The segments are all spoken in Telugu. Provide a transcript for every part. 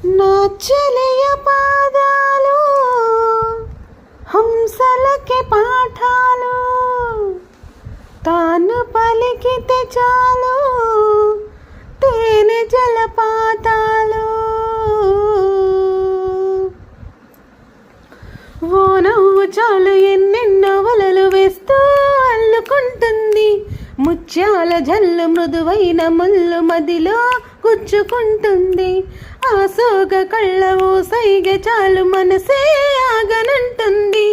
నా చెలియ పాదాలు హంసలకి పాఠాలు, తాను పలికితే చాలు తేనె జలపాతాలు. ఓ నవ్వు చాలు ఎన్నెన్నో వలలు వేస్తూ అల్లుకుంటుంది, ముత్యాల జల్లు మృదువైన ముళ్ళు మదిలో గుచ్చుకుంటుంది. ఆ సోగ కళ్ళ ఓ సైగ చాలు మనసే ఆగనంటుంది,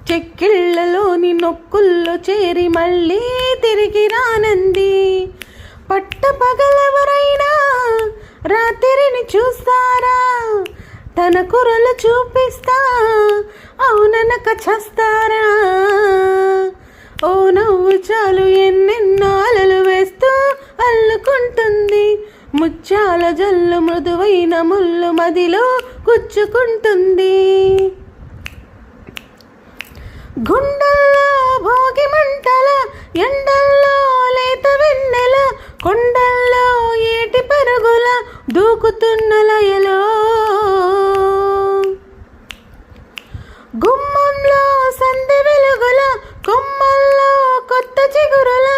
చెక్కిళ్ళలోని నొక్కుల్లో చేరి మళ్ళీ తిరిగి రానంది. పట్ట పగలెవరైనా రాత్రిని చూస్తారా, తన కురలు చూపిస్తా అవుననక చస్తారా. ఓ నవ్వు చాలు ఎన్నెన్నో అలలు వేస్తూ అల్లుకుంటుంది, ముత్యాల జల్లు మృదువైన ముళ్ళు మదిలో గుచ్చుకుంటుంది. గుండెల్లో భోగి మంటల, ఎండల్లో లేత వెన్నెల, కొండల్లో ఏటి పరుగుల దూకుతున్న లయలో, గుమ్మంలో సంధి వెలుగుల, కొమ్మల్లో కొత్త చిగురుల,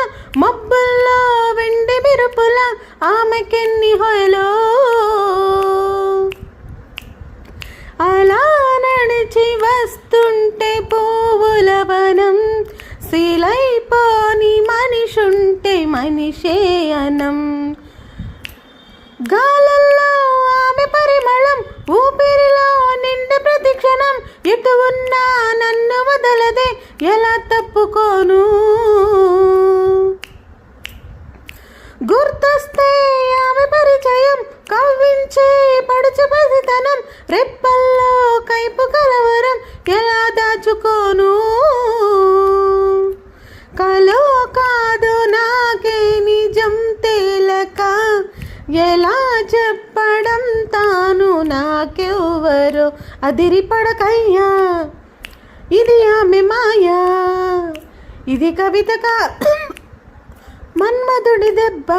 మబ్బుల్లో వెండి మెరుపుల ఆమెకెన్ని హొయలో. అలా నడిచి వస్తుంటే పువ్వుల వనం, శీలైపోని మనిషుంటే మనిషే అనం. గాలల్లో ఆమె పరిమళం, ఊపిరిలో నిండి ప్రతిక్షణం, ఎటు ఉన్నా నన్ను వదలదే ఎలా తప్పుకోను. గుర్తొస్తే ఆమె పరిచయం, కవ్వించే పడుచు పసితనం, రెప్పల్లో కైపు కలవరం ఎలా దాచుకోను. కలో కాదు నాకే నిజం తేలక, ఎలా చెప్పడం తాను నాకెవ్వరో. అదిరిపడకయ్యా ఇది ఆమె మాయా, ఇది కవితక మన్మధుడి దెబ్బ.